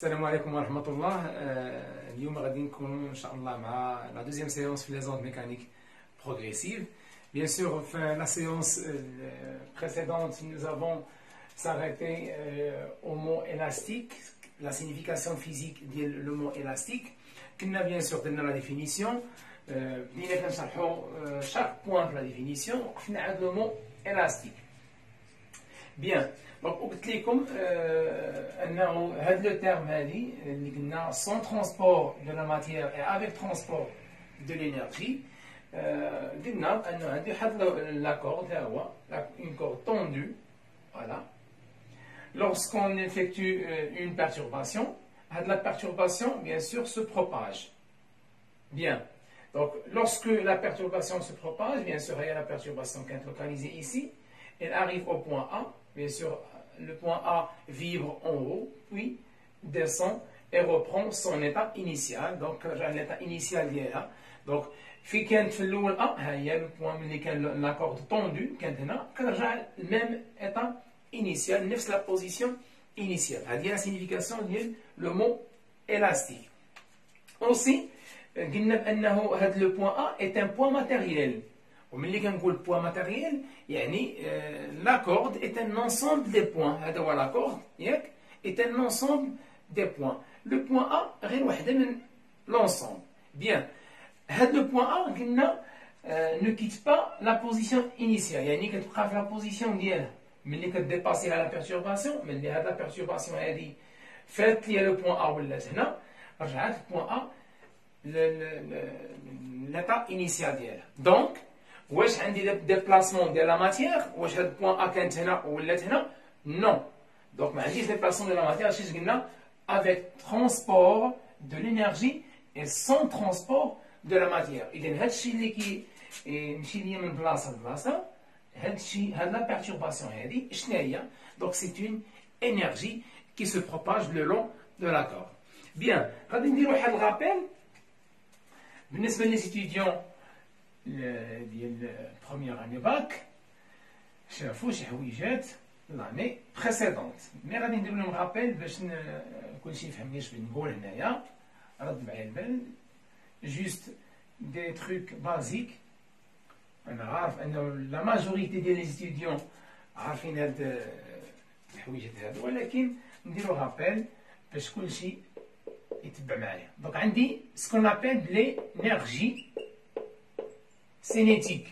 السلام عليكم ورحمة الله. اليوم غادي نكون إن شاء الله مع la deuxième séance في les ondes mécaniques progressives. Bien sûr, fin la séance précédente, nous avons s'arrêté au mot élastique, la signification physique du mot élastique. كنا bien sûr درنا la définition. بدينا كنشرحوا chaque point de la définition. وقفنا عند le mot élastique. Bien. Donc, قلت لكم أنه هذا le terme هذه اللي قلنا sans transport de la matière et avec transport de l'énergie قلنا أنه هذه واحد la corde هو une corde tendue. Voilà. Lorsqu'on effectue une perturbation, la perturbation bien sûr se propage. Bien. Donc, lorsque la perturbation se propage, bien sûr, il y a la perturbation qui est localisée ici, elle arrive au point A. Bien sûr, le point A vibre en haut, puis descend et reprend son état initial. Donc, l'état initial ديالها. Donc, في كانت في الأول A, هي le point اللي كان la corde tendue كانت هنا كنرجع للميم état initial, نفس la position initiale. هذه la signification ديال le mot élastique. Aussi, قلنا بأنه هذا le point A est un point matériel. وملي كنقول point matériel يعني la corde est un ensemble des points. هذا هو la corde ياك est un ensemble des points. Le point A غير وحده من l'ensemble. Bien. هذا le point A قلنا ne quitte pas la position initiale. يعني كتبقى في la position ديالها ملي كتديباسي على la perturbation. ملي هاد la perturbation هذه فات ليا le point A ولات هنا رجعت le point A l'état initial ديالها. Donc واش عندي ديبلاسمون ديال لا ماتيير؟ واش هاد البوان ا كانت هنا ولات هنا؟ نو. دونك ما عنديش ديبلاسمون ديال لا ماتيير. هادشي قلنا افيك ترونسبور دو لينيرجي اي سون ترونسبور دو لا ماتيير. اذا هادشي اللي كيمشي ليا من بلاصه لبلاصه هادشي هاد لا بيرتورباسيون هادي شنو هي؟ دونك سي اون انرجي كي سو بروباج لو لون دو لا كورد. بيان غادي نديرو واحد الغابيل بالنسبه لي ستوديون ديال بروميير اني باك شافوا شي حويجات لاني بريسيدونت. مي غادي ندير لهم رابيل باش كلشي يفهم واش بغيت نقول هنايا. رد معايا البال جوست دي تروك بازيك. انا عارف انه لا ماجوريتي ديال لي ستوديون عارفين هاد الحويجات هادو، ولكن نديرو رابيل باش كلشي يتبع معايا. دونك عندي سكون ابل بلي نيرجي cinétique.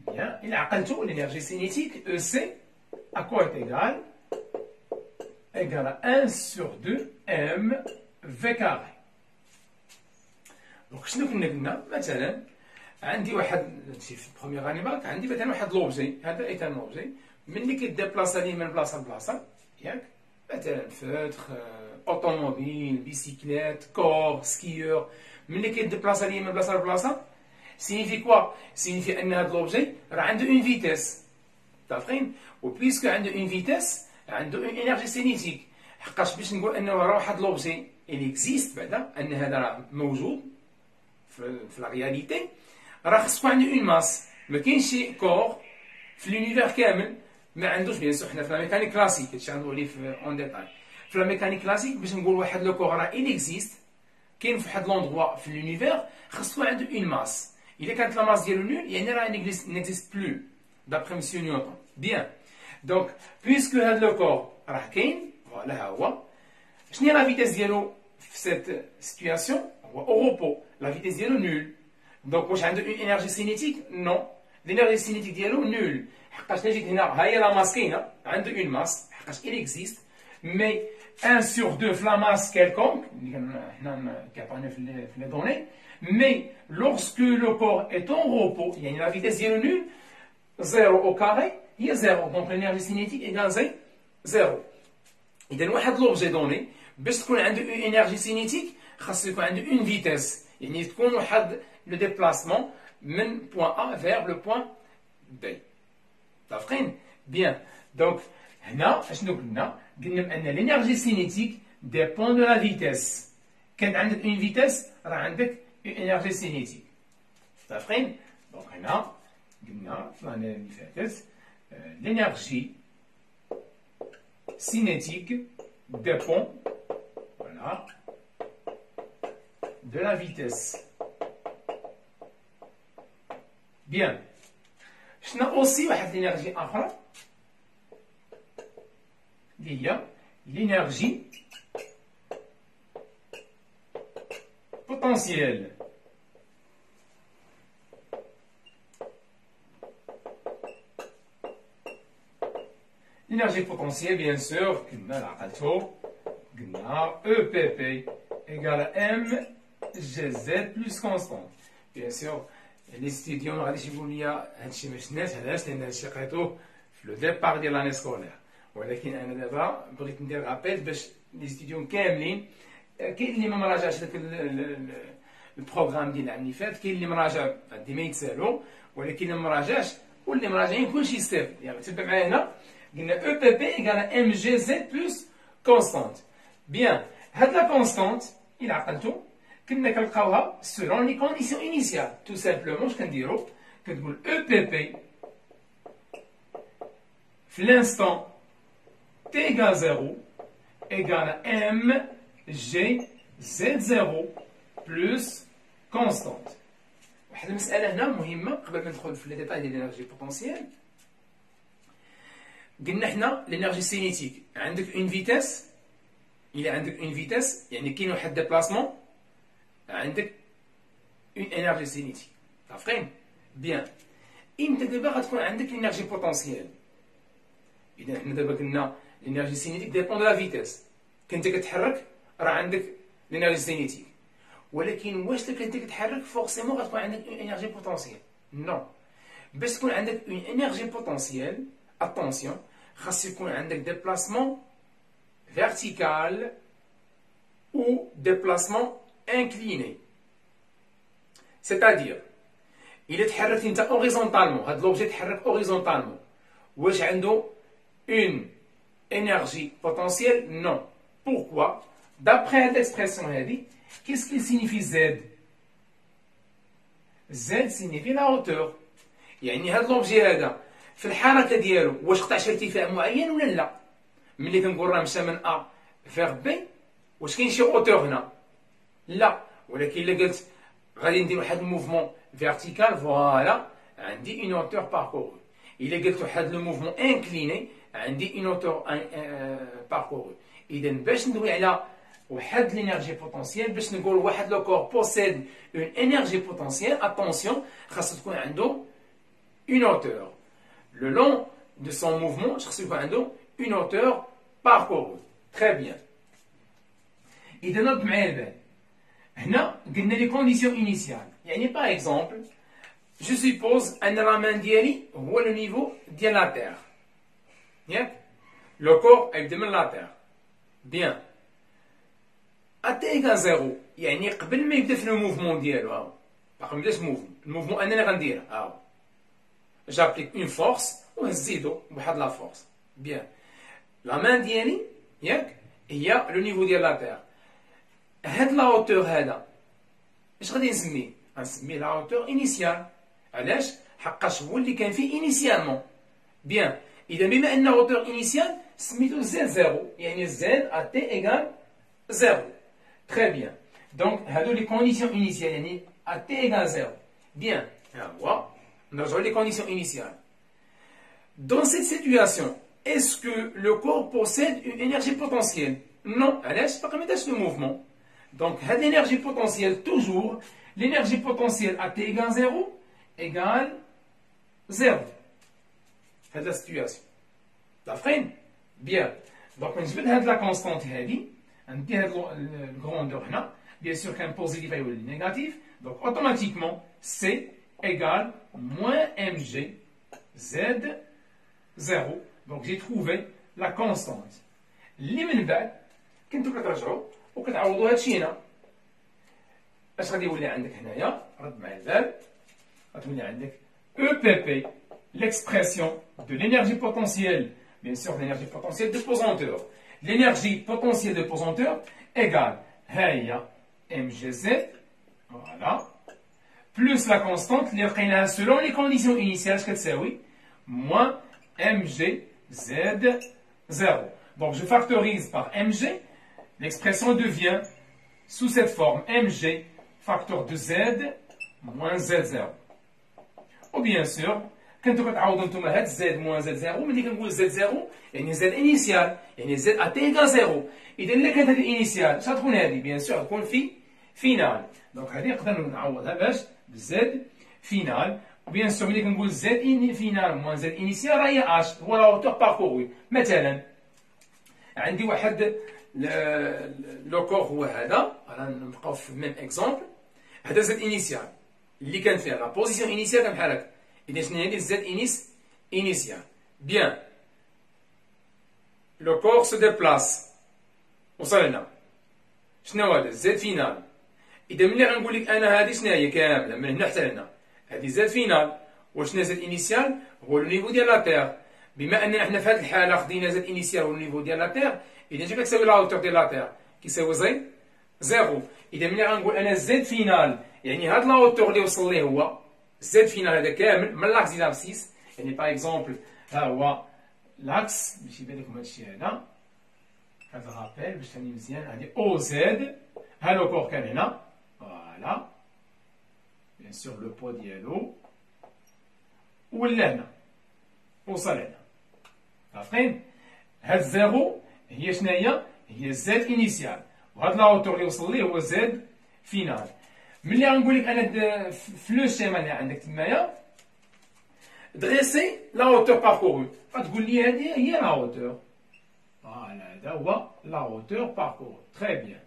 Bien, il a عقلتو l'énergie cinétique EC à quoi est égal? Égal à 1 sur 2 M V carré. Donc شنو كنا قلنا؟ مثلا عندي واحد في البروميير اني باك عندي مثلا واحد لوبجي، هذا ايت ان لوبجي ملي كيديبلاصا لي من بلاصه لبلاصه ياك مثلا فوتر automobile, bicyclette, corps, skieur, ملي كيديبلاصا ليا من بلاصه لبلاصه signifie quoi? signifie ان هذا لوبجي راه عنده اون فيتيس. متفقين؟ و بويسكو عنده اون فيتيس عنده اون انرجي سينيتيك. حقاش باش نقول انه راه واحد لوبجي اللي اكزيست بعدا ان هذا راه موجود في لا رياليتي راه خصو عنده اون ماس. ما كاينش شي كور في لونيفير كامل ما عندوش. بيان سور حنا في لا ميكانيك كلاسيك هادشي غنقول ليه في اون ديتاي. في لا ميكانيك كلاسيك باش نقول واحد لو كور راه il existe كاين في واحد لوندغوا في لونيفير خصو عنده اون ماس. اذا كانت لا ماس ديالو نول يعني راه نيكزيست بلو دابخي مسيو نيوتن. بيان دونك بويسكو هاد لو كور راه كاين فوالا ها هو. شنو هي لا فيتيس ديالو في سيت سيتوياسيون؟ هو او روبو. لا فيتيس ديالو نول. دونك واش عنده اون انرجي سينيتيك؟ نو. الانرجي سينيتيك ديالو نول. حقاش جيت هنا ها هي لا ماس كاينه عنده اون ماس حقاش il existe. Mais 1 sur 2 في la masse quelconque, في les données, mais lorsque le corps est en repos, il y a la vitesse de nul, 0 au carré, il y a 0. Donc l'énergie cinétique égale 0. إذا واحد l'objet donné, باش تكون عنده une énergie cinétique, خاصو يكون عنده une vitesse. يعني تكون واحد le déplacement من point A vers le point B. متفقين؟ Bien. Donc هنا اشنو قلنا؟ قلنا بان لينيرجي سينيتيك ديبون دو لا فيتيس. كان عندك اون فيتيس راه عندك اون انرجي سينيتيك. متفقين؟ دونك هنا قلنا في لاني اللي فاتت l'énergie cinétique dépend, voilà, de la vitesse. Bien. Je n'ai aussi l'énergie أخرى اللي هي l'énergie potentielle. L'énergie potentielle, bien sûr, EPP égale à mgz plus constante. Bien sûr, les étudiants غادي يقولوا لي هادشي ما شفناش علاش لان هادشي قريتوه في لو ديبار ديال لاني سكولير ولكن انا دابا بغيت ندير رابيل باش لي ستوديون كاملين كاين اللي ما مراجعش داك البروغرام ديال العام اللي فات كاين اللي مراجع ديما يتسالوا ولكن اللي ما مراجعش واللي مراجعين كلشي يستافد يعني تبع معايا هنا قلنا او بي بي ايكال ام جي زد بلس كونستانت بيان هاد لا كونستانت الى عقلتو كنا كنلقاوها سولون لي كونديسيون انيسيال تو سامبلومون اش كنديرو كتقول او بي بي في لانستون تي ايكال 0 ايكال ام جي زد 0 بلس كونستانت واحد المسألة هنا مهمة قبل ما ندخل في لي ديتاي ديال الانرجي بوتونسييل قلنا حنا لينيرجي سينيتيك عندك اون فيتاس إلا عندك اون فيتاس يعني كاين واحد ديبلاسمون عندك اون انرجي سينيتيك عارفين بيان امتى دابا غتكون عندك لينيرجي بوتونسييل اذا حنا دابا قلنا لينيرجي سينيتيك ديبون دو لا فيتاس كنت كتحرك راه عندك لينيرجي سينيتيك ولكن واش كنت كتحرك فورسيمون غتكون عندك اون انرجي بوتونسييل نو باش تكون عندك اون انرجي بوتونسييل اتونسيون خاص يكون عندك ديبلاسمون vertical ou déplacement incliné. C'est-à-dire, il est تحرك horizontalement, هاد l'objet تحرك horizontalement. واش عنده une énergie potentielle? Non. Pourquoi? D'après l'expression هذه, qu'est-ce qu'il signifie Z? Z signifie la hauteur. يعني هاد l'objet هذا في الحركة ديالو واش قطع شي ارتفاع معين ولا لا؟ ملي كنقول راه مشى من ا فيغ بي واش كاين شي اوتور هنا لا ولكن الا قلت غادي ندير واحد الموفمون فيرتيكال فوالا عندي اون اوتور باركورو الا قلت واحد لو موفمون انكليني عندي اون اوتور باركورو اذا باش ندوي على واحد لينيرجي بوتونسييل باش نقول واحد لو كور بوسيد اون انرجي بوتونسييل اتونسيون خاص تكون عنده اون اوتور لو لون دو سون موفمون خاص يكون عنده une hauteur parcourue. Très bien. إذا نض معايا البال. هنا قلنا لي كونديسيون إنيسيال. يعني باغ إكزومبل جو سيبوز أن لا مان ديالي هو لو نيفو ديال لا تيغ. ياك؟ لو كور يبدا من لا تيغ. بيان. أتي إيكال زيرو يعني قبل ما يبدا في لو موفمون ديالو هاو. باقي مبداش موفمون. الموفمون أنني غندير هاو. جابليك اون فورس ونزيدو بواحد لا فورس. بيان. لا مان ديالي ياك هي لو نيفو ديال لا تيغ هاد لا هوتور هذا اش غادي نسميه غنسميه لا هوتور انيسيال علاش حقاش هو اللي كان فيه انيسيالمون بيان اذا بما ان هوتور انيسيال سميتو زد زيرو يعني زد ا تي ايغال زيرو تري بيان دونك هادو لي كونديسيون انيسيال يعني ا تي ايغال زيرو بيان ها هو نرجعو لي كونديسيون انيسيال دون سيت سيتوياسيون est-ce que le corps possède une énergie potentielle? Non. Alors, c'est pas comme le mouvement. Donc, l'énergie potentielle, toujours, l'énergie potentielle à t égale 0 égale 0. C'est la situation. D'accord? Bien. Donc, on va la constante, on va le grandeur, bien sûr, qu'un positif et un négatif. Donc, automatiquement, C égale moins mg z 0. Donc j'ai trouvé la constante. اللي من بعد كنتو كترجعوا وكتعوضوا هادشي هنا. اش غادي يولي عندك هنايا؟ رد معايا البال. غتولي عندك EPP, l'expression de l'énergie potentielle, bien sûr l'énergie potentielle de pesanteur. L'énergie potentielle de pesanteur égale هي mgz, voilà, plus la constante اللي لقيناها selon les conditions initiales اش كتساوي؟ moins mg Z 0. Donc je factorise par mg, l'expression devient sous cette forme mg facteur de z moins z0. Ou bien sûr, كنتو كتعوضوا نتوما هاد z moins z0 ملي كنقول z0 يعني z initial يعني z at égal 0. إذا إلا كانت هاد الانيسيال اش غتكون هادي؟ بيان سور غتكون في فينال. دونك هادي نقدر نعوضها باش بزد فينال. وبيان سور ملي كنقول z فينال moins z initial راه هي اش هو لا هوتور باركوري. مثلا عندي واحد لو كور هو هذا، نبقاو في ميم اكزومبل. هذا زد انيسيال اللي كان فيها لا بوزيسيون انيسيال كان بحال هكا. إذا شنو هي زد انيسيال؟ بيان لو كور سو ديبلاس وصلنا. شنو هذا؟ زد فينال. إذا ملي غنقول لك أنا هذه شنو هي كاملة من هنا حتى هنا، هذه زد فينال. وشنو زد انيسيال؟ هو لو نيفو ديال لا تيغ. بما أننا حنا في هذه الحالة خدينا زد انيسيال هو النيفو ديال لا تيغ، إذا اش كتساوي لا هوتور ديال لا تيغ؟ كيساوي زيرو. إذا ملي غنقول أنا زد فينال يعني هاد لا هوتور اللي وصل ليه هو زد فينال هذا كامل من لاكس ديال الابسيس. يعني باغ اكزومبل ها هو لاكس باش يبان لكم هادشي هذا. هذا رابيل باش ثاني مزيان. هادي او زد ها لو كور كان هنا فوالا بيان سور لو بو ديالو ولا هنا وصل هنا. عارفين هاد زيرو هي شنو هي زد انيسيال، وهاد لا هوتور اللي وصل ليه هو زد فينال. ملي غنقول لك انا في لو سيما اللي عندك تمايا دريسي لا هوتور باركورو، غتقول لي هذه هي لا هوتور. فوالا هذا هو لا هوتور باركورو. تري بيان.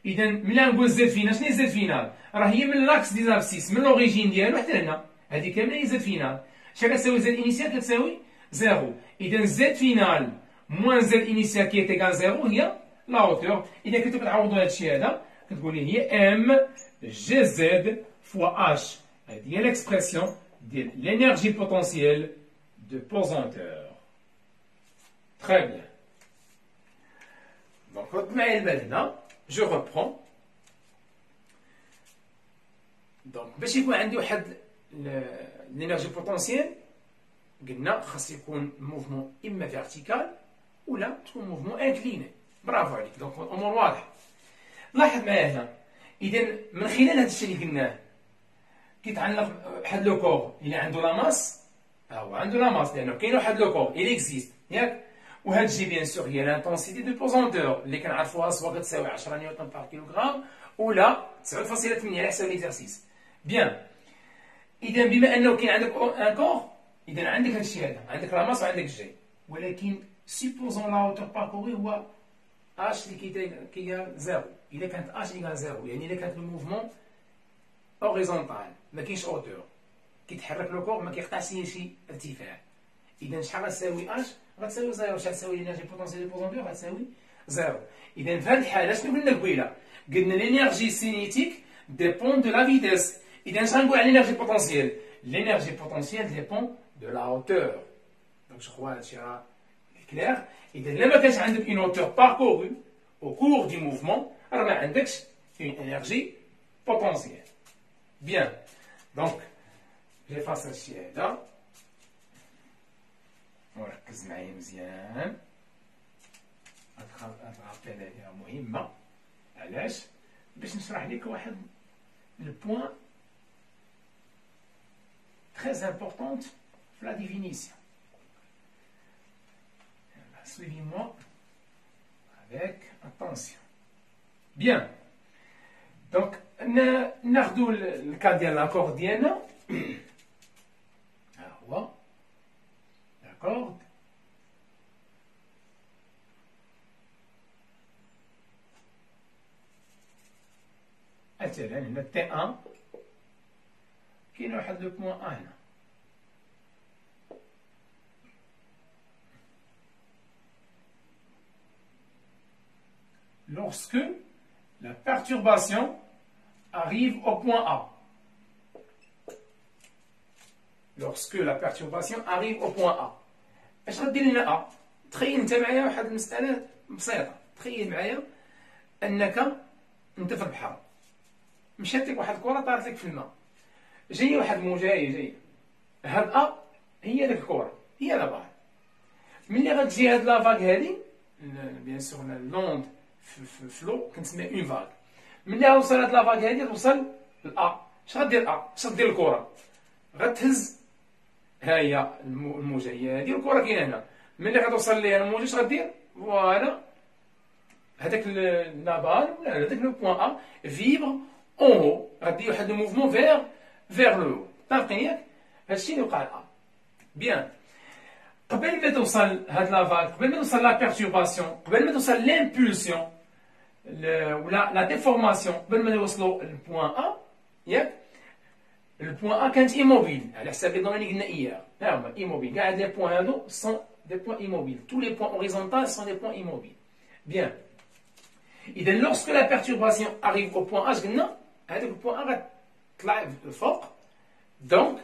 اذا ملي غنقول زد فينال شنو هي زد فينال؟ راه هي من لاكس ديال لابسيس من لوريجين ديالو حتى هنا، هذه كامله هي زد فينال. شحال كتساوي زد انيسيال؟ كتساوي زيرو. اذا زد فينال موان زد انيسيال كي تيكال زيرو هي لا هوتور. اذا كنتو كتعوضوا هادشي هذا كتقول لي هي ام جي زد فوا اش. هذه هي ليكسبرسيون ديال لينيرجي بوتونسييل دو بوزونتور. تري بيان. دونك رد معايا البال هنا. جو ريبرون. دونك باش يكون عندي واحد لينيرجي بوتونسييل قلنا خاص يكون موفمون اما فيرتيكال ولا تكون موفمون انكليني. برافو عليك. دونك الامور واضحه. لاحظ معايا هنا. اذا من خلال هذا الشيء اللي قلناه كيتعلق واحد لو كور اللي عنده لا ماس، هو عنده لا ماس لانه كاين واحد لو كور اللي اكزيست ياك. وهاد الشيء بيان سور هي لانتونسيتي دو بوزونتور اللي كنعرفوها سواء كتساوي 10 نيوتن بار كيلوغرام ولا 9.8 على حساب ليكزارسيس. بيان. اذا بما انه كاين عندك ان كور اذا عندك هاد الشيء هذا، عندك لا ماس وعندك جي. ولكن سيبوزون لا هوتور باركوري هو اش اللي كيجال زيرو. إذا كانت اش إيكال زيرو يعني إذا كانت الموفمون أوريزونتال ما كاينش أوتور، كيتحرك لو كور ما كيقطعش شي ارتفاع. إذا شحال غتساوي اش؟ غتساوي زيرو. شحال تساوي لينيرجي بوتونسييل دو بوزونتور؟ غتساوي زيرو. إذا في هذه الحالة شنو قلنا قبيله؟ قلنا لينيرجي سينيتيك ديبون دو لا فيتيس. إذا اش غنقول على لينيرجي بوتونسييل؟ لينيرجي بوتونسييل ديبون دو لا هوتور. دونك جو كخوا هادشي راه كلير. إذا إلا ما كانش عندك اون هوتور باركورو au cours du mouvement, alors on a une énergie potentielle. Bien. Donc, j'efface الشيء هذا. وركز معايا مزيان. هاد الرابيل هذه مهمة. علاش؟ باش نشرح لك واحد البوان très importante في la définition. Suivez-moi avec attention. Bien. Donc, ناخذوا الكا ديال لاكورد ديالنا. ها هو لاكورد. مثلا هنا تي ان كاين واحد لو بوان ا هنا. Lorsque la perturbation arrive au point A. Lorsque la perturbation arrive au point A. اش غدير لنا A؟ تخيل انت معايا واحد المسألة بسيطة. تخيل معايا انك انت في البحر، مشات لك واحد الكرة طارت لك في الماء، جاية واحد الموجة جاية. هاد A هي ديك الكرة، هي لا بار. ملي غتجي هاد لافاك هادي بيان سور لوند في لو كنسميها اون فاغ. ملي توصل هاد لا فاغ هادي توصل لأ، اش غدير أ؟ اش غدير الكرة؟ غتهز، ها هي الموجة هي هادي والكرة كاينة هنا. ملي غتوصل ليها الموجة اش غدير؟ فوالا هذاك لا بال ولا هذاك لو بوان أ فيبر اون هو، غدير واحد لو موفمون فيغ لو هو. متفقين ياك؟ هادشي اللي وقع لأ. بيان، قبل ما توصل هاد لا فاغ، قبل ما توصل لا بيرتورباسيون، قبل ما توصل لامبولسيون ولا لا ديفورماسيون، قبل ما يوصلوا للبوان أ ياك، البوان أ كانت ايموبيل على حساب لي دوني اللي قلنا إياها. ها هما ايموبيل، كاع هاد لي بوان هادو سون دي بوان immobiles. Tous les points horizontaux sont des points immobiles. Bien. إذا lorsque la perturbation arrive au point H قلنا هذاك البوان أ غتطلع الفوق، دونك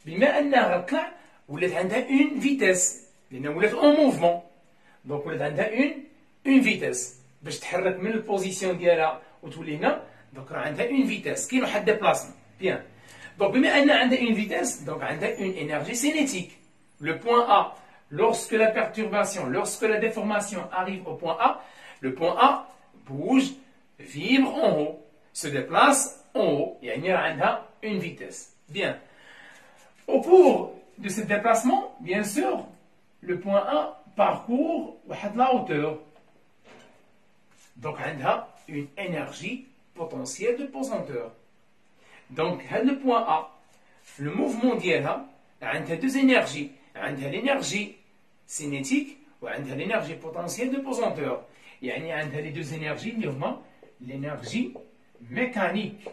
بما أنها غتطلع ولات عندها اون فيتاس، لأن ولات اون موفمون، دونك ولات عندها اون فيتاس باش تحرك من البوزيسيون ديالها وتولي هنا، دونك راه عندها اون فيتاس، كاين واحد ديبلاسمون. بيان، دونك بما أن عندها اون فيتاس، دونك عندها اون énergie cinétique. Le point A, lorsque la perturbation, lorsque la déformation arrive au point A, le point A bouge, vibre en haut, se déplace en haut, يعني راه عندها une vitesse. Bien. Au cours de ce déplacement, bien sûr, le point A parcourt la hauteur. Donc, elle a une énergie potentielle de pesanteur. Donc, le point A, le mouvement d'elle, a deux énergies. Elle a l'énergie cinétique et l'énergie potentielle de pesanteur. يعني عندها les deux énergies اللي هما l'énergie mécanique.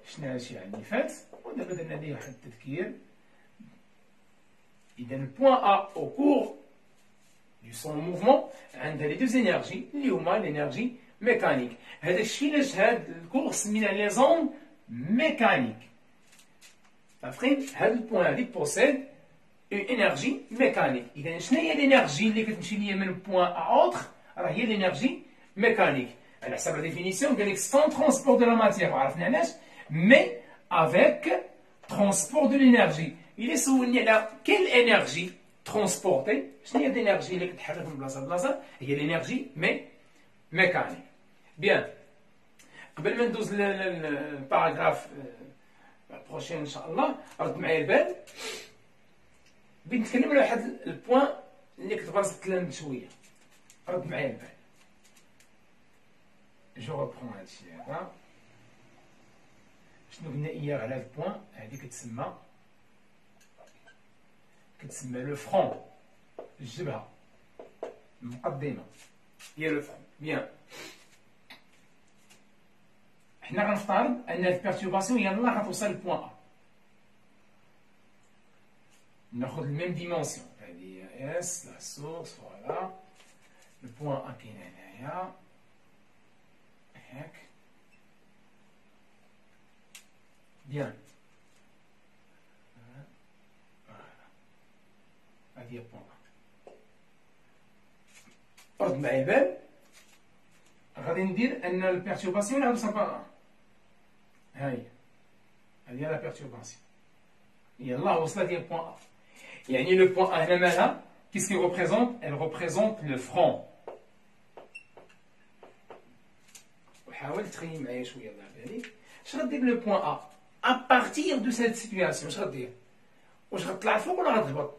شنو هادشي اللي فات ودابا درنا ليه واحد التذكير. إذا البوان A au cours du son mouvement عندها les deux énergies اللي هما l'énergie mécanique. هذا الشيء علاش هاد الكور سميناه لي زوند ميكانيك. عارفين هاد البوان هادي بوسيد une énergie mécanique. إذا شنو هي l'énergie اللي كتمشي ليا من بوان à autre؟ راه هي l'énergie mécanique. على حسب لا ديفينيسيون قال لك sans transport de la matière، وعرفنا علاش، mais avec transport de l'énergie. إلا سولني على quelle énergie transportée، شنو هي l'énergie اللي كتحرك من بلاصة لبلاصة؟ هي l'énergie mécanique. بيان، قبل ما ندوز للباراغراف بروشين إن شاء الله، رد معايا البال. بغيت نتكلم على واحد البوان اللي كنت باغي نتكلم شويه. رد معايا البال. جو ريبرون هادشي هذا. شنو قلنا إياه على هاد البوان؟ هادي كتسمى لو فرون، الجبهه، المقدمه هي لو فرون. بيان، حنا غنفترض أن البيرتورباسيون يلاه غتوصل للبوان أ. ناخذ الميم ديمونسيون، هذه هي اس لا سورس، فوالا البوان أ كاين هنايا هاك. بيان، هذه هي بوان أ. رد معايا البال، غادي ندير أن البيرتورباسيون عاد وصل بوان أ. هاهي هذه هي لا بيرتورباسيون، يلاه وصلت هي بوان أ. يعني le point A هنا مالها؟ qu'est-ce qu'il représente؟ Elle représente le front. وحاول تخيل معايا شويه الله يبارك. اش غدير لو بوان A à partir de cette situation؟ اش غدير؟ واش غتطلع فوق ولا غتهبط؟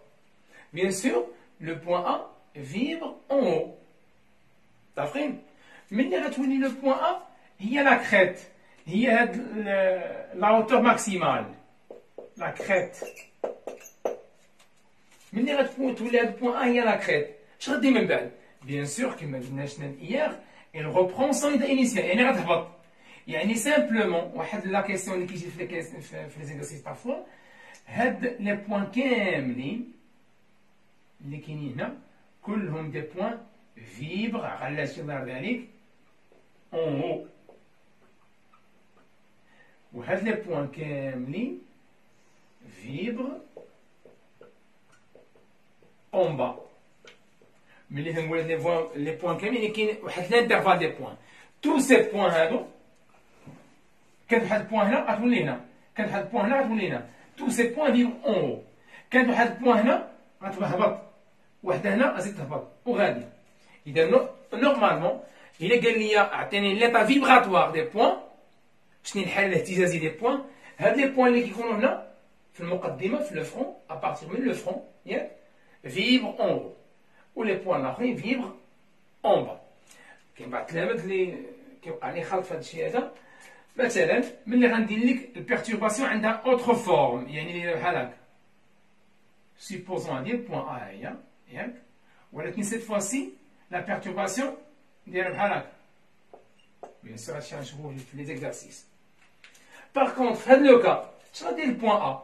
bien sûr le point A vibre en haut. عارفين؟ ملي غتولي لو بوان A هي لا كريت، هي هاد لا هوتور ماكسيمال، لا كريت. ملي غتكون تولي هاد البوان أ هي لا كريت، اش غدير من بعد؟ بيان سور كيما قلنا شنا إياغ، إل روبخون سون إيتا إنيسيال، يعني غتهبط. يعني سامبلومون واحد لا كيسيون اللي كيجي في لي زيكزارسيس بارفوا، هاد لي بوان كاملين اللي كاينين هنا كلهم دي بوان فيبر، علاش الله يرضي عليك، اون هو. وهاد لي بوان كاملين فيبر en bas. ملي تنقول لي بوان كاملين كاين واحد لانترفال دي بوان، تو سي بوان هادو كانت واحد البوان هنا غتولي هنا، كانت واحد البوان هنا غتولي هنا، تو سي بوان فيبر اون هو. كانت واحد البوان هنا غتهبط، وحده هنا غادي تهبط وغادي. اذا نورمالمون الا قال لي اعطيني ليطا فيبراتوار دي بوين، شنو الحاله الاهتزازيه دي بوين؟ هاد لي بوين اللي كيكونوا هنا في المقدمه في لو فرون ابارتيغ من لو فرون ياك فيبر اون هو، ولي بوين الاخرين فيبر اون با. كاين بعض التلاميذ اللي كيوقع لي خلط في هاد الشيء هذا. مثلا ملي غندير لك البيرتورباسيون عندها اوتر فورم، يعني بحال هكا سيبوزون هادي بوين ا هي ياك، ولكن سيت فوا سي لا بيرتورباسيون دايره بحال هكا. بيان سور هادشي غنشوفوه في لي زيكزارسيس. باغ كونطخ في هاد لو كا اش غادير البوين ا؟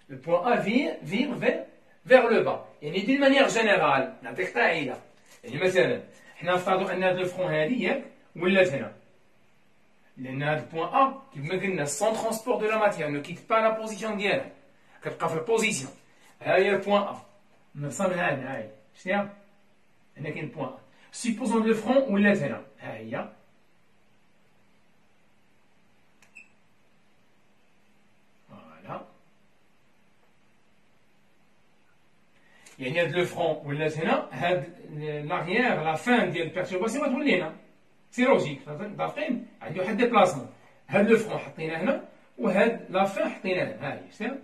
البوين ا فيبر vers le bas. يعني دي مانيير جينيرال نعطيك قاعده، يعني مثلا حنا نفترضوا ان هاد لو فرون هادي ياك ولات هنا، لان هاد البوين ا كيما قلنا سون ترونسبور دو لا ماتيير نو كيت با لا بوزيسيون ديالها، كتبقى في البوزيسيون. ها هي البوين ا نرسمها هنا، ها هي شتيها هنا كاين البوين ا. سيبوزون لو فرون ولات هنا، ها هي يعني هاد لو فرون ولات هنا، هاد لاغيير لا فان ديال البيرتورباسيون غتولي هنا، سي لوجيك دافقين عندي واحد ديبلاسمون. هاد لو فرون حطينا هنا وهاد لا فان حطينا هنا، ها هي شتيها،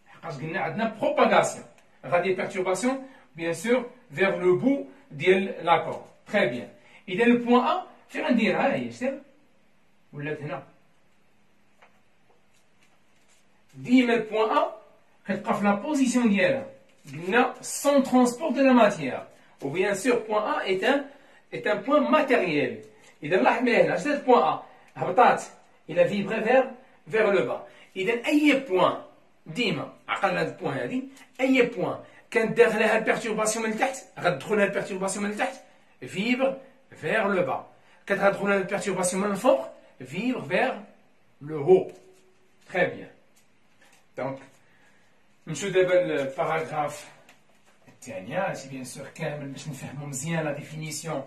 حقاش قلنا عندنا بروباغاسيون غادي بيرتورباسيون بيان سور فيغ لو بو ديال لاكور. تري بيان. اذا لو بوين ا فين غنديرها؟ ها هي شتيها ولات هنا. ديما البوين ا كتبقى في لا بوزيسيون ديالها، قلنا sans transport de la matière. و bien sûr point A est un point matériel. إذا لاحظ من هنا شنو هاد point A هبطات إلى فيبري vers le bas. إذا أي بوان ديما عقلنا هاد البوان هادي، أي بوان كانت داخلها البيرتورباسيون من التحت غتدخلها البيرتورباسيون من التحت فيبر vers le bas. كانت غتدخلها البيرتورباسيون من الفوق فيبر vers le haut. Très bien. Donc نمشيو دابا للباراغراف الثانية، هادشي بيان سور كامل باش نفهمو مزيان لا ديفينيسيون،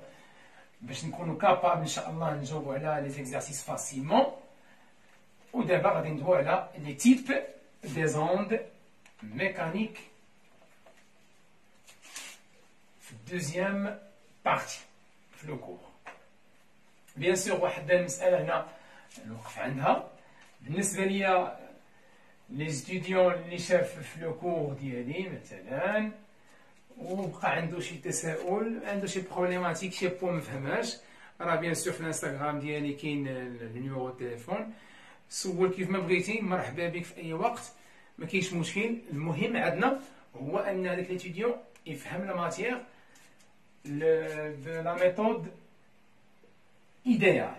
باش نكونو كابابل ان شاء الله نجاوبو على لي زيكزارسيس فاسيلمون. ودابا غادي ندويو على لي تيب دي زوند ميكانيك في الدوزيام بارتي في لو كور. بيان سور واحد المسألة هنا نوقف عندها. بالنسبة ليا لي ستوديون اللي شاف في لو كور ديالي مثلا وبقى عنده شي تساؤل، عنده شي بروبليماتيك، شي بوين مفهمهاش، راه بيان سور في الانستغرام ديالي كاين النيميرو التليفون، سول كيف ما بغيتي، مرحبا بك في اي وقت، ما كاينش مشكل. المهم عندنا هو ان داك ليتيديون يفهم لا ماتيير لا ميثود ايديال،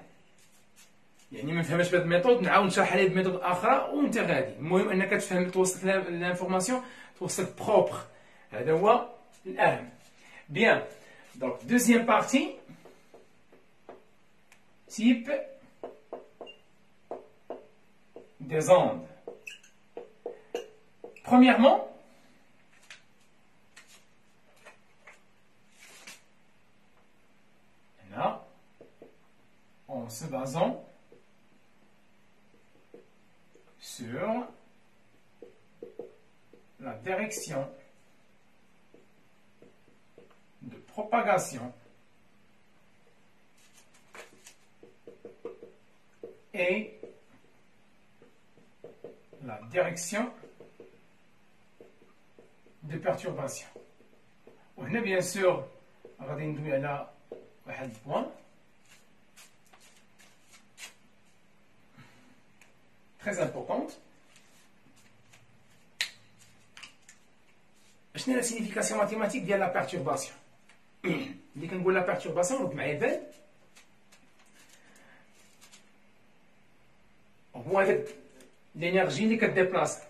يعني ما فهمش بهاد الميثود نعاود نشرح عليه بميثود اخرى وانت غادي. المهم انك تفهم توصلك لانفورماسيون توصلك بروبر، هذا هو الاهم. بيان دونك دوزيام بارتي تيب des ondes. Premièrement, là, en se basant sur la direction de propagation et la direction de perturbation. وهنا bien sûr غادي ندوي على واحد البوان très importante. شنو هي لا سينيفيكاسيون ماتيماتيك ديال لا بيرتورباسيون؟ ملي كنقول لا بيرتورباسيون رك معايا بال هو هذاك لينيرجي اللي كديبلاصا.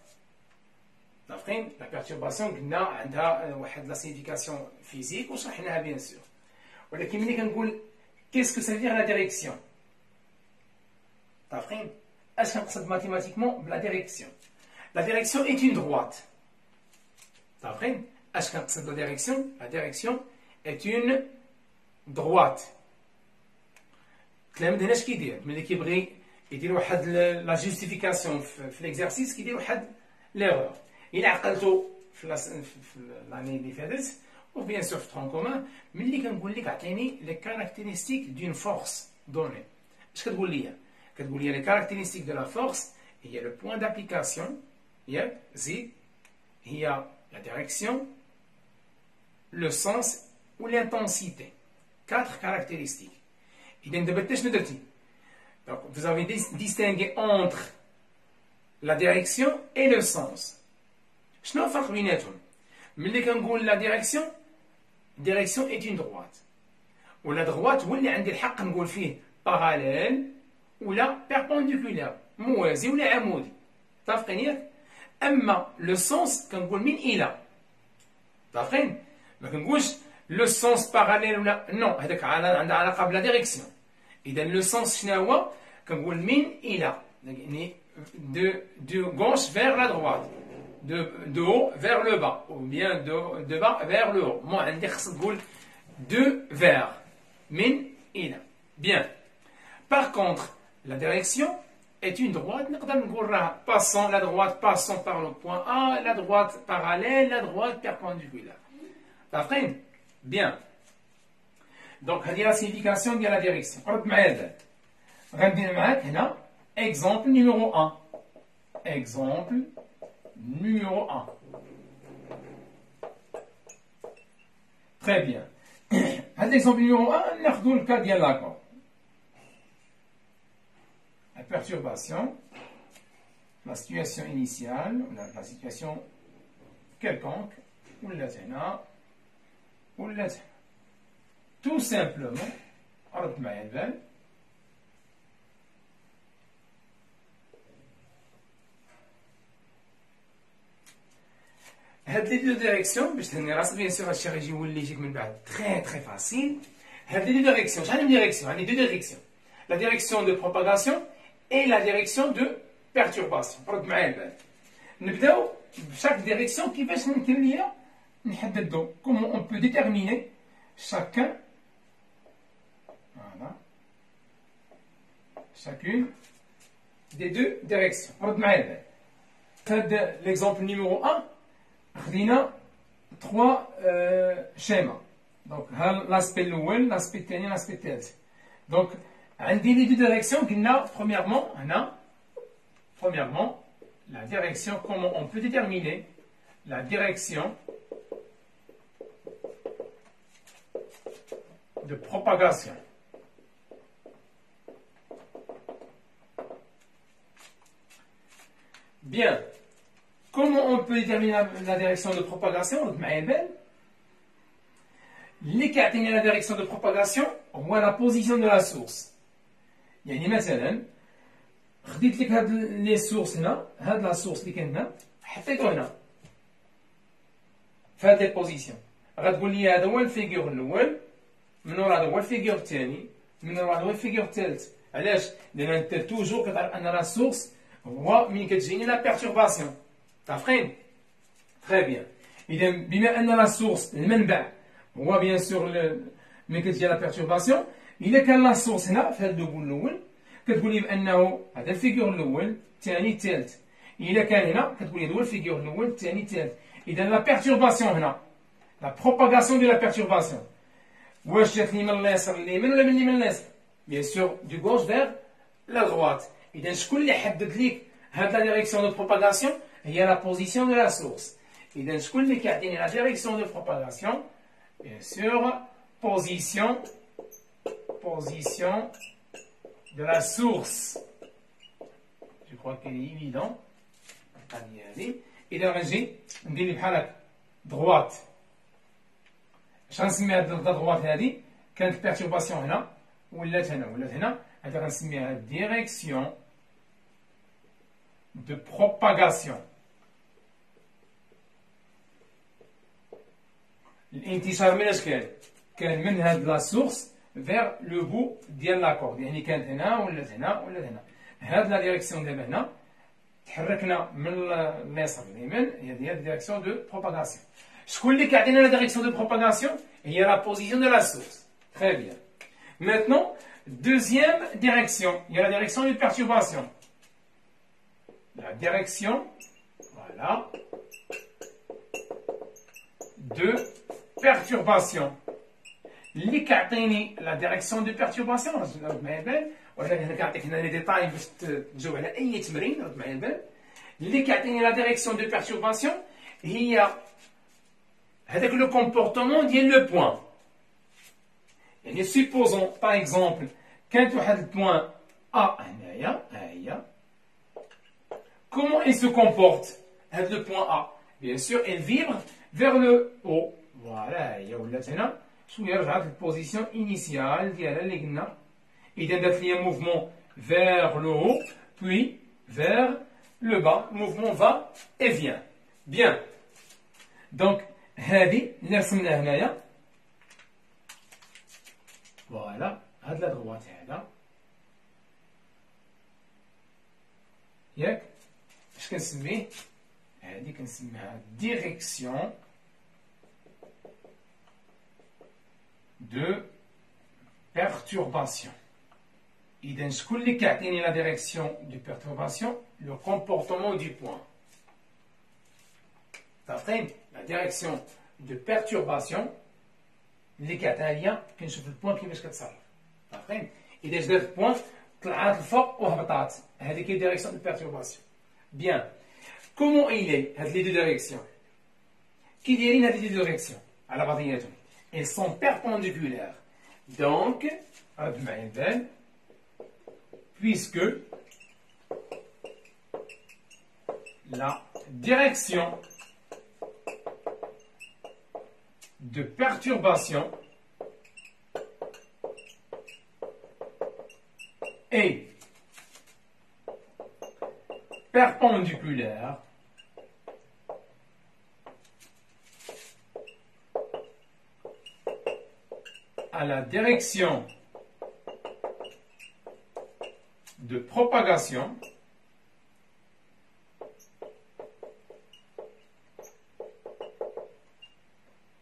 عارفين لا بيرتورباسيون قلنا عندها واحد لا سينيفيكاسيون فيزيك وشرحناها بيان سور، ولكن ملي كنقول كيسكو سافير لا ديريكسيون، عارفين اش كنقصد ماتيماتيكمون بلا ديريكسيون؟ لا ديريكسيون ايت اون دروات. عارفين اش كنقصد لا ديريكسيون؟ لا ديريكسيون ايت اون دروات. التلاميذ هنا اش كيدير ملي كيبغي يدير واحد لا جوستيفيكاسيون في ليكزارسيس، كيدير واحد ليغور. الا عقلتو l'année اللي فاتت ou bien sûr في tronc commun ملي كنقول لك عطيني les caractéristiques d'une force donnée اش كتقول لي كتقول لي les caractéristiques de la force هي le point d'application ياك زيد هي la direction le sens ou l'intensité 4 caractéristiques إذا دابا انت شنو درتي donc vous avez distingué entre la direction et le sens شنو الفرق بيناتهم ملي كنقول la direction est une droite ولا droite هو اللي عندي الحق نقول فيه parallèle ولا perpendiculaire موازي ولا عمودي متفقين ياك اما لو سونس كنقول من الى متفقين ما كنقولش لو سونس باراليل ولا نو هذاك عندها علاقه بلا ديريكسيون اذا لو سونس شنو هو كنقول من الى يعني de gauche vers la droite de haut vers le bas ou bien de bas vers le haut moi عندي خص نقول de vers من الى bien par contre la direction est une droite نقدر نقول راه passant la droite passant par le point A la droite parallèle la droite perpendiculaire متفقين bien donc هذه la signification ديال la direction رد معايا البال غندير معاك هنا exemple numéro 1 exemple numéro 1 très bien هذا l'exemple numéro 1 ناخذوا الكا ديال لاكور la perturbation, la situation initiale, la situation quelconque, ou la zéna, ou la zéna. Tout simplement, رد معايا البال هاد لي دو ديريكسيون باش تهني راسك بيان سور هادشي غيجي يولي يجيك من بعد تري فاسيل هاد لي دو ديريكسيون شحال من ديريكسيون عندي دو ديريكسيون la direction de propagation et la direction de perturbation. رد معايا البال نبداو بشاك ديريكسيون كيفاش ممكن ليا نحددو comment on peut déterminer chacun voilà chacune des deux directions. رد معايا البال هاد l'exemple numéro 1 خدينا 3 schémas donc ها l'aspect الاول l'aspect الثاني l'aspect الثالث donc عندي les deux directions قلنا premièrement la direction comment on peut déterminer la direction de propagation bien comment on peut déterminer la direction de propagation رد معايا البال اللي كيعطيني la direction de propagation هو la position de la source يعني مثلا خديت لك هاد لي سورس هنا هاد لا سورس اللي كاين هنا حطيتو هنا في هاد لي بوزيسيون غتقول لي هذا هو الفيغور الاول من ورا هذا هو الفيغور الثاني من ورا هذا هو الفيغور الثالث علاش لان انت توجور كتعرف ان لا سورس هو من كتجيني لا بيرتورباسيون متفقين تري بيان اذا بما ان لا سورس المنبع هو بيان سور من كتجي لا بيرتورباسيون إذا كان لا سورس هنا في هذا اللوغو الأول كتقول لي بأنه هذا الفيغور الأول الثاني الثالث إذا كان هنا كتقول لي هذا هو الفيغور الأول الثاني الثالث إذا لا بيرتورباسيون هنا لا بروباغاسيون دو لا بيرتورباسيون واش جاتني من اليسار لليمين ولا من اليمين لليسار بيان سور دو غوش فيغ لا دغوات إذا شكون اللي حدد ليك هاد لا ديريكسيون دو بروباغاسيون هي لا بوزيسيون دو لا سورس إذا شكون اللي كيعطيني لا ديريكسيون دو بروباغاسيون بيان سور position de la source. Je crois qu'elle est évidente. إذا غنجي ندير لي بحال هكا droite. اش غنسمي هاد الدروات هادي كانت بيرتورباسيون هنا ولات هنا هادي غنسميها direction de propagation. الانتشار من اش كان من هاد لا سورس vers le bout ديال لاكورد يعني كانت هنا ولات هنا هاد لا ديريكسيون دابا هنا تحركنا من اليسار لليمين هي ديريكسيون دو بروباغاسيون. شكون اللي كيعطينا لا ديريكسيون دو بروباغاسيون هي لا بوزيسيون دو لا سورس. Très bien. Maintenant, deuxième direction, il y a la direction de perturbation. La direction, voilà, de perturbation. اللي كيعطيني لا ديريكسيون دو بيرتورباسيون رد معايا البال، ولا هنا كيعطيك هنا لي ديتاي باش تجاوب على اي تمرين رد معايا البال. اللي كيعطيني لا ديريكسيون دو بيرتورباسيون هي هذاك لو كومبورتمون ديال لو بوين. يعني سيبوزون باغ اكزومبل كانت واحد البوين ا هنايا ها هي. Comment il se comporte هاد لو بوين ا؟ Bien sûr, elle vibre vers le haut. Voilà, هي ولات هنا شويه رجعت للبوزيسيون انيسيال ديالها اللي قلنا. اذا دارت لي موفمون vers le haut puis vers le bas. Le mouvement va et vient. Bien. Donc هذه اللي رسمناها هنايا. فوالا هاد لا دغوات هذا ياك اش كنسميه؟ هذه كنسميها ديريكسيون de perturbation. إذا شكون اللي كيعطيني لا ديريكسيون دو بيرتورباسيون؟ لو كومبورتمون دو بوين. فاهمين؟ لا ديريكسيون دو بيرتورباسيون اللي كيعطيها ليا كنشوف البوين كيفاش كتصرف. فاهمين؟ إذا جات البوين طلعت الفوق وهبطات، هذيك هي ديريكسيون دو بيرتورباسيون. بيان. كومون إيلي هاد لي دو ديريكسيون؟ كي دايرين هاد لي دو ديريكسيون على بعضياتهم؟ Elles sont perpendiculaires. Donc, puisque la direction de perturbation est perpendiculaire à la direction de propagation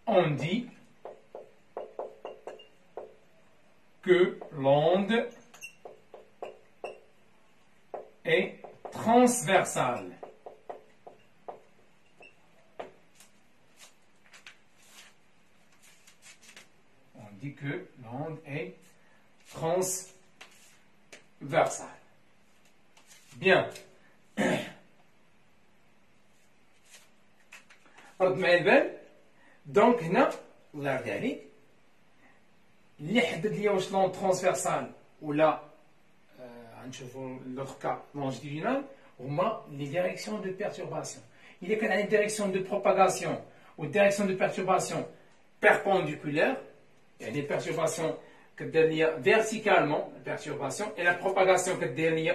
on dit que l'onde est transversale. Dit que l'onde est transversale. Bien. رد معايا البال. دونك هنا الله يرضي عليك اللي حدد ليا واش لون ترانسفيرسال ولا غنشوفو لوغ كا لونجيتودينال هما لي ديريكسيون دو بيرتورباسيون. إلا كان عندي ديريكسيون دو بروباغاسيون و ديريكسيون دو بيرتورباسيون perpendiculaire, il y a des perturbations que verticalement, la perturbation, et la propagation que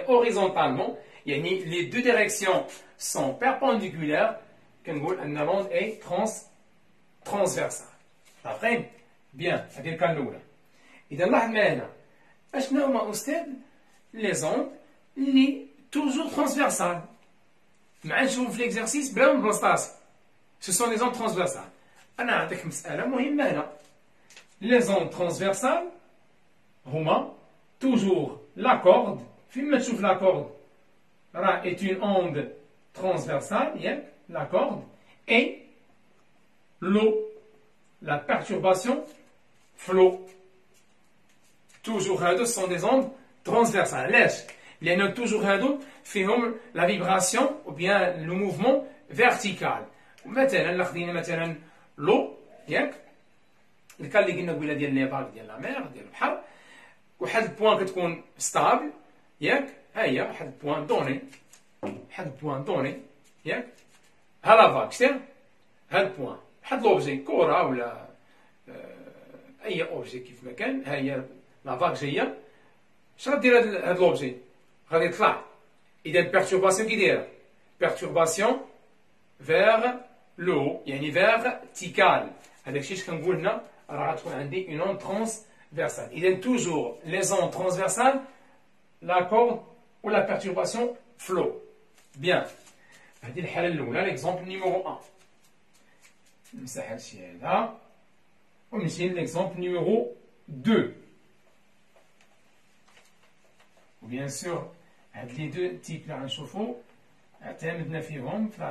horizontalement. Les deux directions sont perpendiculaires, que la onde est transversale. Après, bien, c'est le cas de l'eau. Et dans l'ahmena, les ondes, les toujours transversales. Mais je vous fais l'exercice, ce sont les ondes transversales. أنا أعطيك مسألة مهمة هنا. Les ondes transversales هما toujours la corde. فين ما تشوف la corde راه est une onde transversale ياك la corde et l'eau la perturbation flot. toujours هادو sont des ondes transversales. علاش؟ لأن toujours هادو فيهم la vibration ou bien le mouvement vertical. مثلا إلا خدينا مثلا لو ياك الكال اللي قلنا قبيله ديال لي باغ ديال لا مير ديال البحر واحد البوان كتكون ستابل ياك ها هي واحد البوان دوني واحد البوان دوني ياك ها لا فاك شتي ها البوان واحد لوبجي كره ولا اي اوبجي كيف ما كان ها هي لا فاك جايه اش غدير هاد لوبجي غادي يطلع اذا البيرتورباسيون كي دايره بيرتورباسيون فيغ لو يعني vertical. هذاك الشيء اش كنقول هنا راه غتكون عندي une onde transversale. إذا toujours les ondes transversales la corde ou la perturbation flot. Bien. هذه الحالة الأولى l'exemple numéro 1. نمسح هادشي هذا ونمشي l'exemple numéro 2. و bien sûr هاد لي دو تيب اللي غنشوفو اعتمدنا فيهم في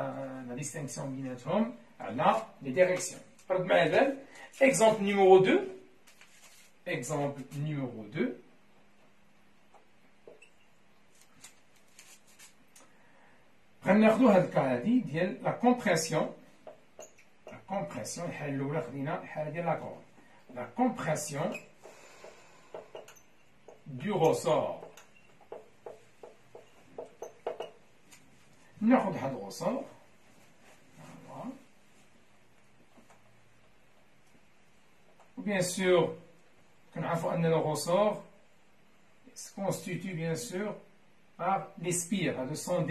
لا ديستينكسيون بيناتهم على لي ديريكسيون. رد معايا البال. Exemple numéro 2. Exemple numéro 2. غناخدو هاد الكا هادي ديال لا كومبريسيون. لا كومبريسيون الحالة الأولى خدينا الحالة ديال لاكور. لا كومبريسيون du ressort. ناخد واحد الرسور. Bien sûr, le ressort se constitue bien sûr par les spires. Ce sont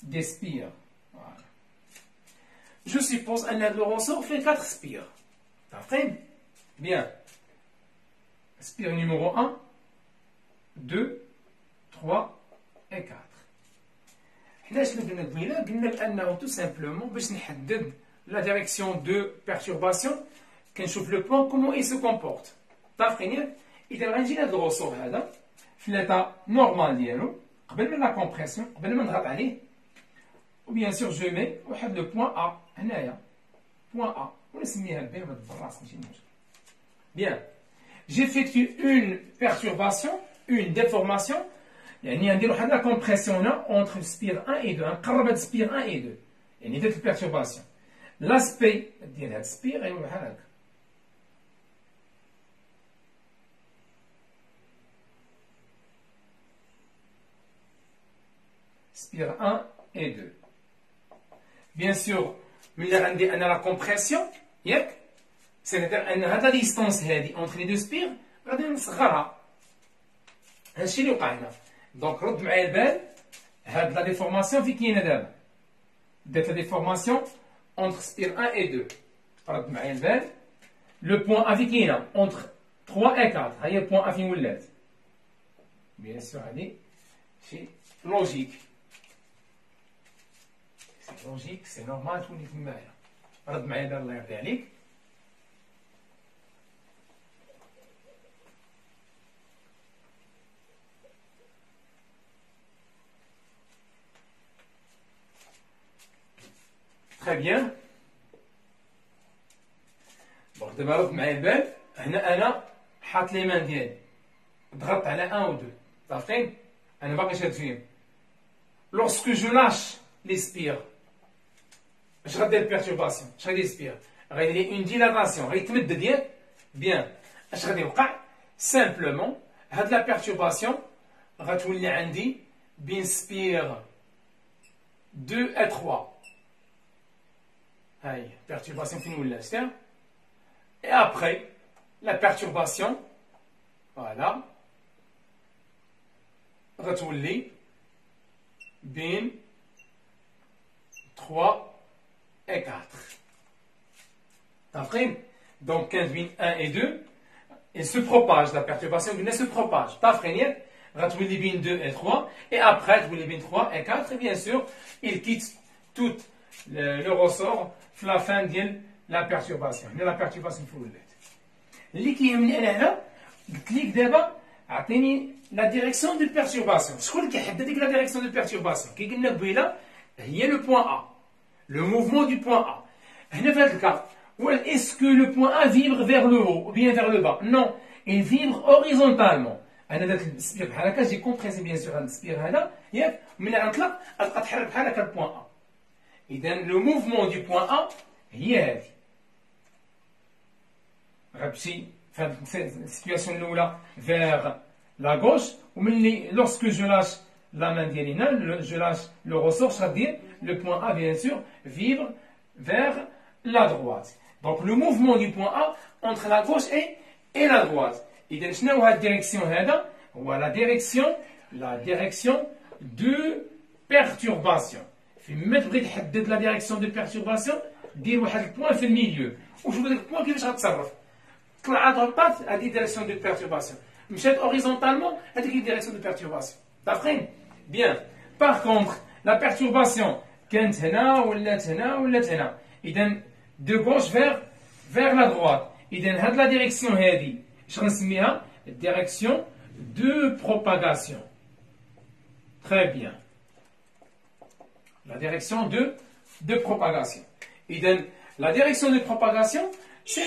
des spires. Voilà. Je suppose que le ressort fait 4 spires. D'accord? Bien. Spire numéro 1, 2, 3 et 4. حناش اللي قلنا قبيله؟ قلنا بأنه tout simplement باش نحدد la direction de perturbation كنشوف لو بوان كومون اي سو كومبورت. طافقين؟ اذا غنجي لهاد الرسور هذا في ليتا نورمال ديالو قبل من لا كومبريسيون، قبل ما نضغط عليه، وبيان سور جو مي واحد لو بوان ا هنايا، بوان ا ونسميها بي ما تبراش ماشي مشكل. بيان جيفيكتو اون بيرتورباسيون، اون ديفورماسيون، يعني نديرو واحد لا كومبريسيون هنا اونتر سبير 1 اي 2، نقرب هاد سبير 1 اي 2، يعني درت البيرتورباسيون. لاسبي ديال هاد سبير غيولي بحال هكا. Spire 1 et 2. Bien sûr, ملي غندير أنا لا كومبريسيون ياك، سيتير أن هاد لا ديستونس هادي أونتر لي دو سبير غادي نصغرها. هادشي اللي وقع هنا. دونك رد معايا البال، هاد لا ديفورماسيون فين كاينة دابا؟ درت لا ديفورماسيون أونتر سبير 1 et 2. رد معايا البال، لو بوان أ فين كاينة أونتر 3 et 4. ها هي البوان أ فين ولات. بيان سور هادي شي لوجيك. C'est logique, c'est normal, tout est mal. رد معايا دار الله يرضي عليك. Très bien. دونك دابا رد معايا البال، هنا أنا حاط لي مان ديالي، ضغطت على 1 و 2، صافين؟ أنا باقي شاد فيهم. Lorsque je lâche les spires, اش غدير البيرتورباسيون؟ اش غادي يسبير؟ غيدير اون ديلاتاسيون، غيتمدد ياك؟ بيان. اش غادي يوقع؟ سامبلومون هاد لا بيرتورباسيون غتولي عندي بين سبير 2 et 3. هاهي بيرتورباسيون فين ولات شتيها؟ اي ابخي لا بيرتورباسيون فوالا غتولي بين 3 et 4. T'afrine? Donc, 15 bin 1 et 2, il se propage, la perturbation se propage. T'afrine? Ratouili bin 2 et 3, et après, Ratouili bin 3 et 4, et bien sûr, il quitte tout le ressort à la fin de la perturbation. La perturbation فولات. اللي كيهمني انا هنا قلت لك دابا عطيني لا ديريكسيون دو بيرتورباسيون. شكون اللي كيحدد لك لا ديريكسيون دو بيرتورباسيون؟ كي قلنا قبيله هي لو بوان ا. Le mouvement du point A. Dans ce cas, est-ce que le point A vibre vers le haut ou bien vers le bas? Non, il vibre horizontalement. J'ai compressé bien sûr un spire mais le point A. Et donc le mouvement du point A, il cette situation là vers la gauche, lorsque je lâche la main diagonale, je lâche le ressort, c'est-à-dire le point A, bien sûr, vibre vers la droite. Donc, le mouvement du point A entre la gauche et la droite. Et donc, je la direction, la direction de perturbation. Si vous voulez la direction de perturbation, dire un point في milieu. Ou je vous dis le point qui va se faire. طلع à droite, à la direction de perturbation. مشيت horizontalement, à la direction de perturbation. T'apprenez? Bien. Par contre, la perturbation, كانت هنا ولات هنا ولات هنا. إذا de gauche vers la droite. إذا هاد la direction هادي اش غنسميها؟ direction de propagation. Très bien. La direction de propagation. إذا La direction de propagation, c'est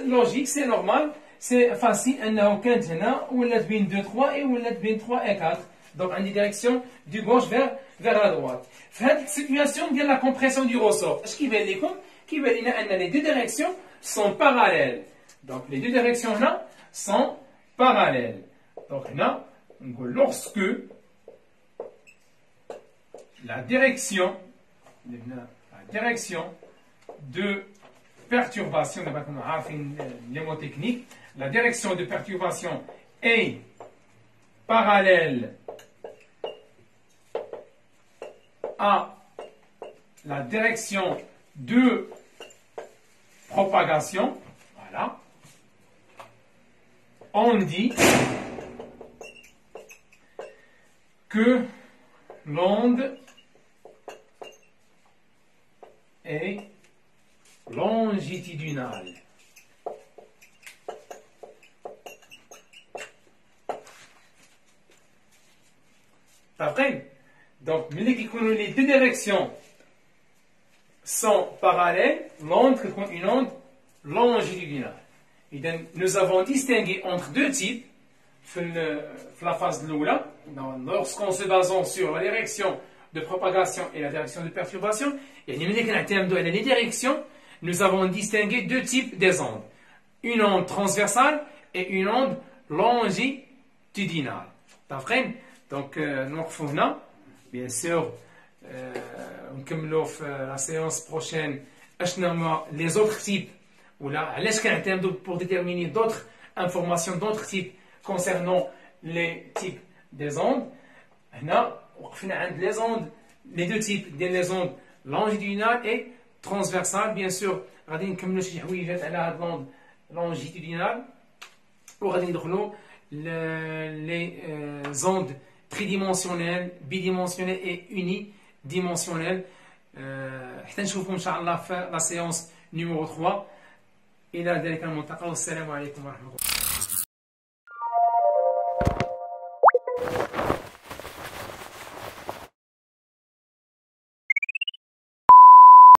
logique, c'est normal, c'est facile. أنه كانت هنا ولات بين 2 3 et ولات بين 3 et 4. Donc, une direction du gauche vers la droite. في هذه situation ديال la compression du ressort. اش كيبان لكم؟ كيبان لنا أن les deux directions sont parallèles. Donc, les deux directions là sont parallèles. Donc, là, lorsque la direction de perturbation, les mots techniques, la direction de perturbation est parallèle à la direction de propagation, voilà, on dit que l'onde est longitudinale. Après, donc, les deux directions sont parallèles, l'onde est une onde longitudinale. Et donc, nous avons distingué entre deux types la phase de l'oula, lorsqu'on se base sur la direction de propagation et la direction de perturbation, et les directions, nous avons distingué deux types des ondes. Une onde transversale et une onde longitudinale. Donc, nous revenons, bien sûr, la séance prochaine, les autres types, ou là, pour déterminer d'autres informations, d'autres types concernant les types des ondes. Les deux types des ondes longitudinales et transversales. Bien sûr, nous allons voir l'onde longitudinale ou les ondes tridimensionnelles, bidimensionnelles et unidimensionnelles. حتى نشوفكم إن شاء الله في la séance numéro 3. إلى ذلك الملتقى والسلام عليكم ورحمة الله.